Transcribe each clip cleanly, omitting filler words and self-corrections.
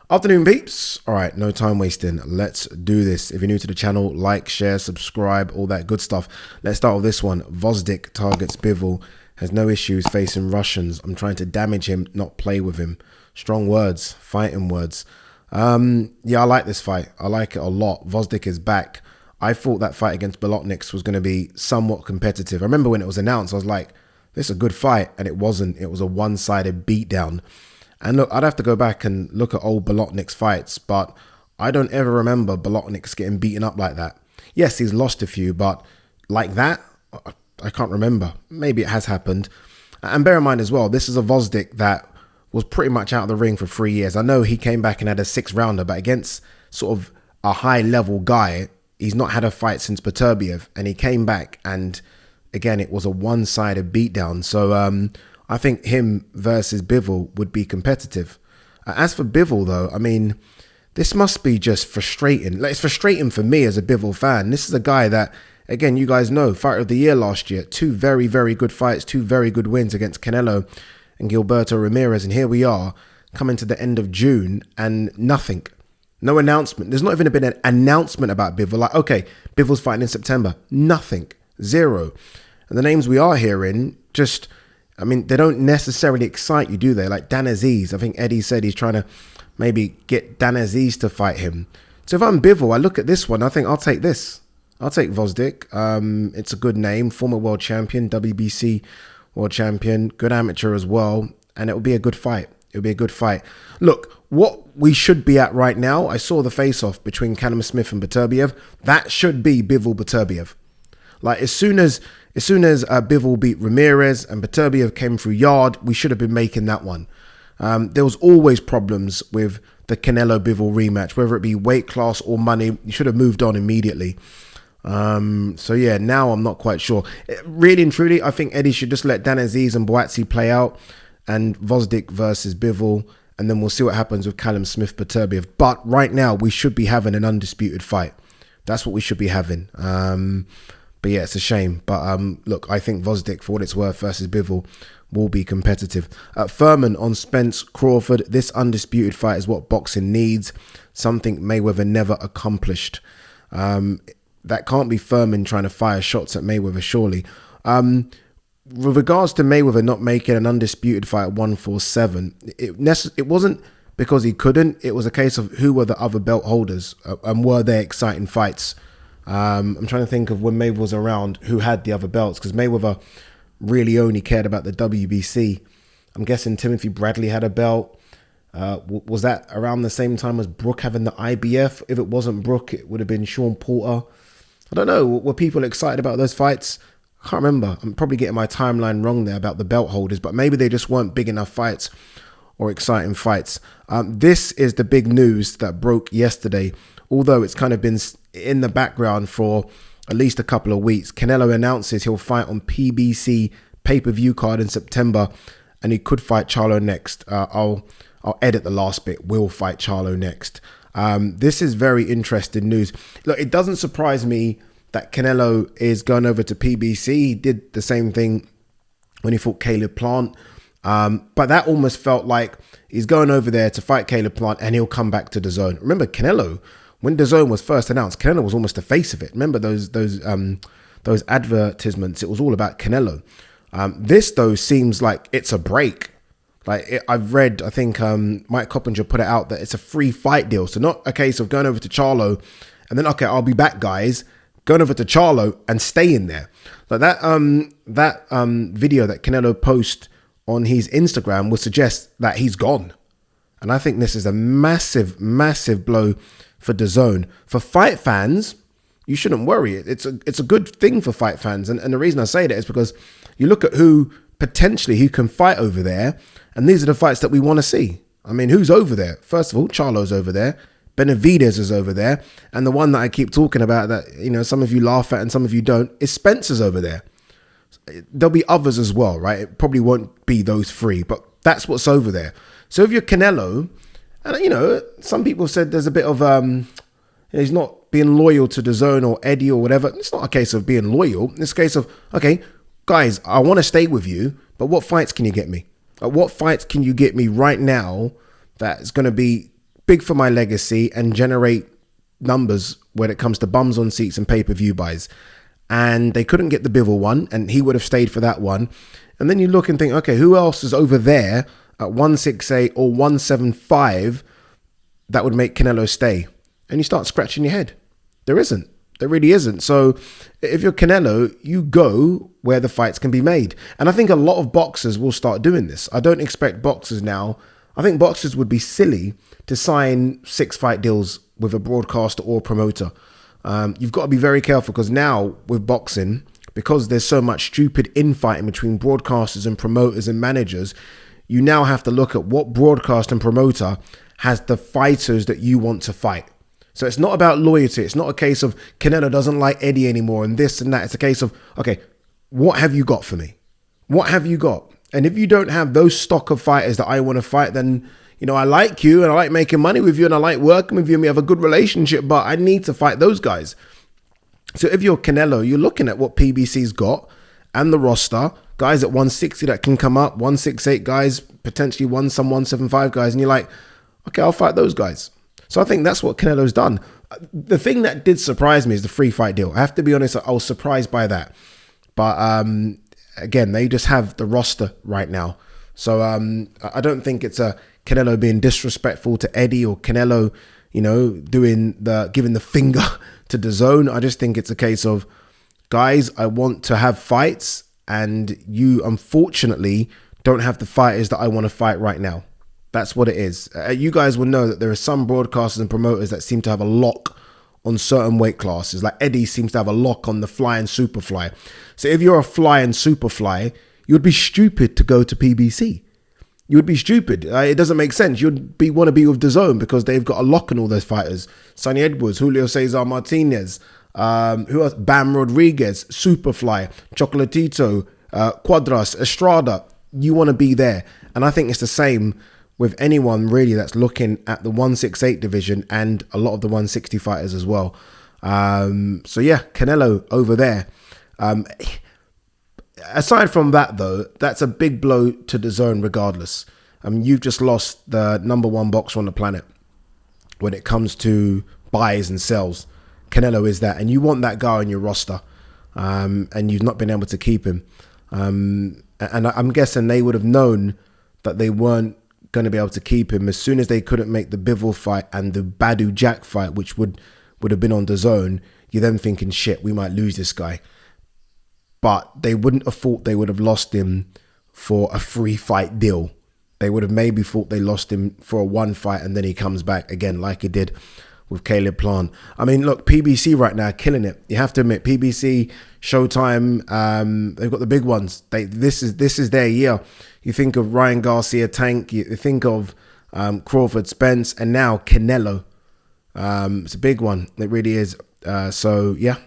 Afternoon peeps. All right, no time wasting. Let's do this. If you're new to the channel, like, share, subscribe, all that good stuff. Let's start with this one. Vosdik targets Bivol, has no issues facing Russians. I'm trying to damage him, not play with him. Strong words, fighting words. Yeah, I like this fight. I like it a lot. Vosdik is back. I thought that fight against Bellew was going to be somewhat competitive. I remember when it was announced, I was like, this is a good fight, and it wasn't. It was a one-sided beatdown. And look, I'd have to go back and look at old Bellew fights, but I don't ever remember Bellew getting beaten up like that. Yes, he's lost a few, but like that, I can't remember. Maybe it has happened. And bear in mind as well, this is a Vosdik that was pretty much out of the ring for 3 years. I know he came back and had a 6-rounder, but against sort of a high-level guy, he's not had a fight since Beterbiev, and he came back, and again, it was a one-sided beatdown. So, I think him versus Bivol would be competitive. As for Bivol, though, I mean, this must be just frustrating. Like, it's frustrating for me as a Bivol fan. This is a guy that, again, you guys know, Fighter of the Year last year. 2 very, very good fights, 2 very good wins against Canelo and Gilberto Ramirez. And here we are, coming to the end of June, and nothing. No announcement. There's not even been an announcement about Bivol. Like, okay, Bivol's fighting in September. Nothing. Zero. And the names we are hearing just... I mean, they don't necessarily excite you, do they? Like Dan Aziz. I think Eddie said he's trying to maybe get Dan Aziz to fight him. So if I'm Bivol, I look at this one, I think I'll take this. I'll take Vosdik. It's a good name. Former world champion, WBC world champion, good amateur as well. And it'll be a good fight. It'll be a good fight. Look, what we should be at right now, I saw the face-off between Callum Smith and Beterbiev. That should be Bivol-Beterbiev. Like, as soon as Bivol beat Ramirez and Beterbiev came through yard, we should have been making that one. There was always problems with the Canelo-Bivol rematch, whether it be weight class or money. You should have moved on immediately. So yeah, now I'm not quite sure. Really and truly, I think Eddie should just let Dan Aziz and bouts play out, and Vosdik versus Bivol, and then we'll see what happens with Callum Smith-Beterbiev. But right now, we should be having an undisputed fight. That's what we should be having. But yeah, it's a shame. But look, I think Vosdik, for what it's worth, versus Bivol will be competitive. Furman on Spence Crawford. This undisputed fight is what boxing needs. Something Mayweather never accomplished. That can't be Furman trying to fire shots at Mayweather, surely. With regards to Mayweather not making an undisputed fight at 147, it wasn't because he couldn't. It was a case of who were the other belt holders and were they exciting fights. I'm trying to think of when Mayweather was around who had the other belts, because Mayweather really only cared about the WBC. I'm guessing Timothy Bradley had a belt. Was that around the same time as Brook having the IBF? If it wasn't Brook, it would have been Sean Porter. I don't know. Were people excited about those fights? I can't remember. I'm probably getting my timeline wrong there about the belt holders, but maybe they just weren't big enough fights or exciting fights. This is the big news that broke yesterday, although it's kind of been in the background for at least a couple of weeks. Canelo announces he'll fight on PBC pay-per-view card in September, and he could fight Charlo next. I'll edit the last bit. Will fight Charlo next. This is very interesting news. Look, it doesn't surprise me that Canelo is going over to PBC. He did the same thing when he fought Caleb Plant. But that almost felt like he's going over there to fight Caleb Plant and he'll come back to DAZN. Remember, Canelo, when DAZN was first announced, Canelo was almost the face of it. Remember those advertisements? It was all about Canelo. This, though, seems like it's a break. I've read, I think Mike Coppinger put it out that it's a free fight deal. So not a case of going over to Charlo and then, okay, I'll be back, guys. Going over to Charlo and staying there. Like that video that Canelo posts on his Instagram would suggest that he's gone. And I think this is a massive, massive blow for DAZN. For fight fans, you shouldn't worry. It's a good thing for fight fans. And the reason I say that is because you look at who can fight over there, and these are the fights that we want to see. I mean, who's over there? First of all, Charlo's over there. Benavidez is over there. And the one that I keep talking about that, you know, some of you laugh at and some of you don't, is Spence's over there. There'll be others as well, right? It probably won't be those 3, but that's what's over there. So if you're Canelo, and you know, some people said there's a bit of, he's not being loyal to DAZN or Eddie or whatever. It's not a case of being loyal. It's a case of, okay, guys, I want to stay with you, but what fights can you get me? What fights can you get me right now that's going to be big for my legacy and generate numbers when it comes to bums on seats and pay-per-view buys. And they couldn't get the Bivol one, and he would have stayed for that one. And then you look and think, okay, who else is over there at 168 or 175 that would make Canelo stay? And you start scratching your head. There isn't. There really isn't. So if you're Canelo, you go where the fights can be made. And I think a lot of boxers will start doing this. I don't expect boxers now. I think boxers would be silly to sign 6-fight deals with a broadcaster or promoter. You've got to be very careful, because now with boxing, because there's so much stupid infighting between broadcasters and promoters and managers, you now have to look at what broadcast and promoter has the fighters that you want to fight. So it's not about loyalty. It's not a case of Canelo doesn't like Eddie anymore and this and that. It's a case of, okay, what have you got for me? What have you got? And if you don't have those stock of fighters that I want to fight, then, you know, I like you and I like making money with you and I like working with you and we have a good relationship, but I need to fight those guys. So if you're Canelo, you're looking at what PBC's got and the roster, guys at 160 that can come up, 168 guys, potentially 175 guys, and you're like, okay, I'll fight those guys. So I think that's what Canelo's done. The thing that did surprise me is the 3-fight deal. I have to be honest, I was surprised by that. But again, they just have the roster right now. So I don't think it's a Canelo being disrespectful to Eddie or Canelo, you know, giving the finger to DAZN. I just think it's a case of, guys, I want to have fights, and you unfortunately don't have the fighters that I want to fight right now. That's what it is. You guys will know that there are some broadcasters and promoters that seem to have a lock on certain weight classes. Like Eddie seems to have a lock on the fly and super fly. So if you're a fly and super fly, you'd be stupid to go to PBC. You would be stupid. It doesn't make sense. You'd want to be with DAZN because they've got a lock on all those fighters. Sonny Edwards, Julio Cesar Martinez, who else? Bam Rodriguez, Superfly, Chocolatito, Cuadras, Estrada. You want to be there. And I think it's the same with anyone really that's looking at the 168 division and a lot of the 160 fighters as well. So yeah, Canelo over there. Aside from that though, that's a big blow to DAZN regardless. You've just lost the #1 boxer on the planet when it comes to buys and sells. Canelo is that, and you want that guy on your roster, and you've not been able to keep him. And I'm guessing they would have known that they weren't going to be able to keep him as soon as they couldn't make the Bivol fight and the Badu Jack fight, which would have been on DAZN. You're then thinking, shit, we might lose this guy. But they wouldn't have thought they would have lost him for a 3-fight deal. They would have maybe thought they lost him for a 1 fight and then he comes back again like he did with Caleb Plant. I mean, look, PBC right now killing it. You have to admit, PBC, Showtime, they've got the big ones. This is their year. You think of Ryan Garcia, Tank. You think of Crawford, Spence, and now Canelo. It's a big one. It really is. So yeah,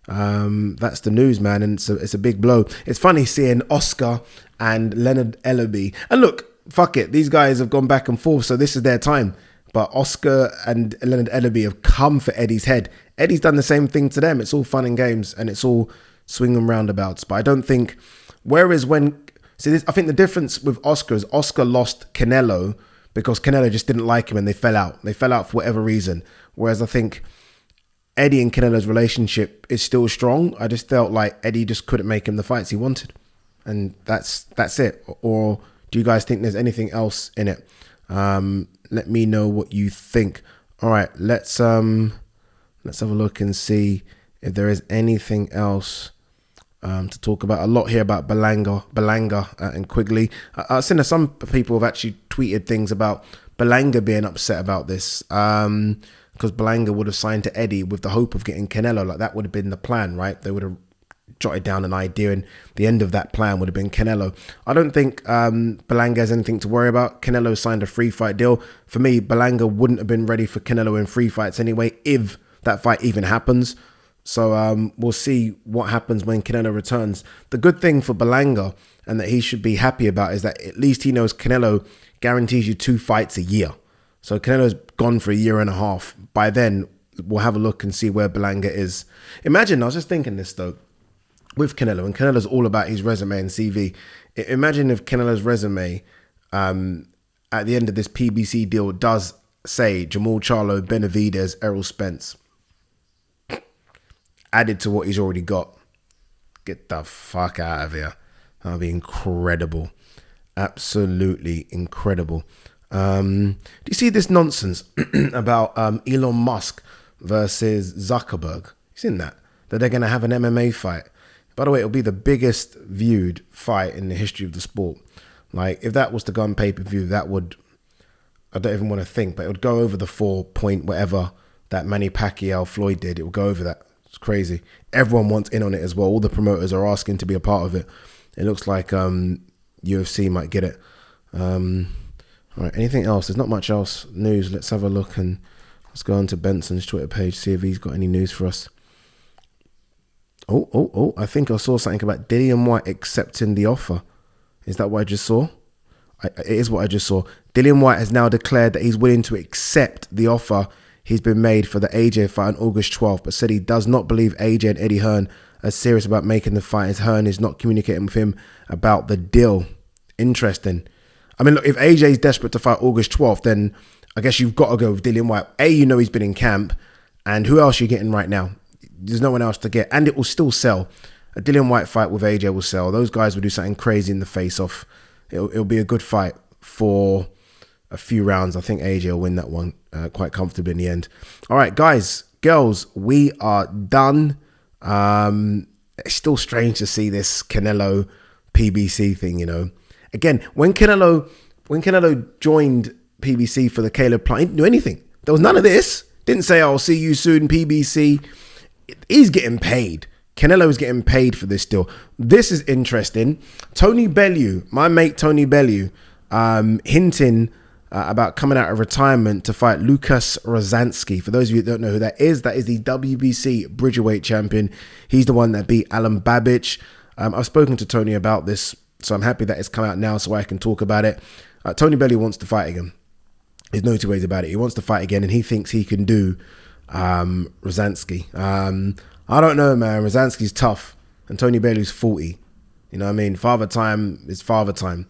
that's the news, man, and it's a big blow. It's funny seeing Oscar and Leonard Ellaby. And look, fuck it, these guys have gone back and forth, so this is their time. But Oscar and Leonard Ellaby have come for Eddie's head. Eddie's done the same thing to them. It's all fun and games, and it's all swing and roundabouts. But I don't think, whereas when, see, I think the difference with Oscar is Oscar lost Canelo because Canelo just didn't like him and they fell out. They fell out for whatever reason. Whereas I think Eddie and Canelo's relationship is still strong. I just felt like Eddie just couldn't make him the fights he wanted. And that's it. Or do you guys think there's anything else in it? Let me know what you think. All right, let's have a look and see if there is anything else to talk about. A lot here about Berlanga and Quigley. I've seen that some people have actually tweeted things about Berlanga being upset about this because Berlanga would have signed to Eddie with the hope of getting Canelo. Like that would have been the plan, right? They would have jotted down an idea and the end of that plan would have been Canelo. I don't think Berlanga has anything to worry about. Canelo signed a 3-fight deal. For me, Berlanga wouldn't have been ready for Canelo in 3 fights anyway, if that fight even happens. So we'll see what happens when Canelo returns. The good thing for Berlanga, and that he should be happy about, is that at least he knows Canelo guarantees you 2 fights a year. So Canelo's gone for a year and a half. By then, we'll have a look and see where Berlanga is. Imagine, I was just thinking this though, with Canelo, and Canelo's all about his resume and CV. Imagine if Canelo's resume at the end of this PBC deal does say Jermall Charlo, Benavidez, Errol Spence added to what he's already got. Get the fuck out of here. That'll be incredible. Absolutely incredible. Do you see this nonsense about Elon Musk versus Zuckerberg? You seen that? That they're going to have an MMA fight. By the way, it'll be the biggest viewed fight in the history of the sport. Like, if that was to go on pay-per-view, that would, I don't even want to think, but it would go over the 4 point whatever that Manny Pacquiao Floyd did. It will go over that. It's crazy. Everyone wants in on it as well. All the promoters are asking to be a part of it. It looks like UFC might get it. All right, anything else? There's not much else news. Let's have a look and let's go on to Benson's Twitter page, see if he's got any news for us. Oh, I think I saw something about Dillian Whyte accepting the offer. Is that what I just saw? It is what I just saw. Dillian Whyte has now declared that he's willing to accept the offer he's been made for the AJ fight on August 12th, but said he does not believe AJ and Eddie Hearn are serious about making the fight, as Hearn is not communicating with him about the deal. Interesting. I mean, look, if AJ is desperate to fight August 12th, then I guess you've got to go with Dillian Whyte. You know he's been in camp, and who else are you getting right now? There's no one else to get, and it will still sell. A Dillian Whyte fight with AJ will sell. Those guys will do something crazy in the face-off. It'll be a good fight for a few rounds. I think AJ will win that one quite comfortably in the end. All right, guys, girls, we are done. It's still strange to see this Canelo PBC thing, you know. Again, when Canelo joined PBC for the Caleb Plant, he didn't do anything. There was none of this. Didn't say, I'll see you soon, PBC. He's getting paid. Canelo is getting paid for this deal. This is interesting. Tony Bellew, my mate Tony Bellew, hinting about coming out of retirement to fight Lucas Rozansky. For those of you that don't know who that is the WBC Bridgerweight champion. He's the one that beat Alan Babich. I've spoken to Tony about this, so I'm happy that it's come out now so I can talk about it. Tony Bellew wants to fight again. There's no two ways about it. He wants to fight again, and he thinks he can do Rozansky. I don't know, man. Rozansky's tough, and Tony Bellew's 40. You know what I mean? Father time is father time.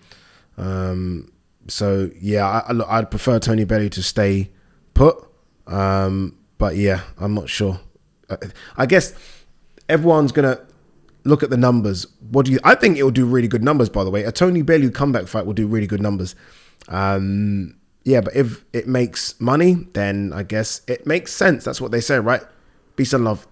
So yeah, I'd prefer Tony Bellew to stay put. But yeah, I'm not sure. I guess everyone's gonna look at the numbers. I think it will do really good numbers, by the way. A Tony Bellew comeback fight will do really good numbers. Yeah, but if it makes money, then I guess it makes sense. That's what they say, right? Peace and love.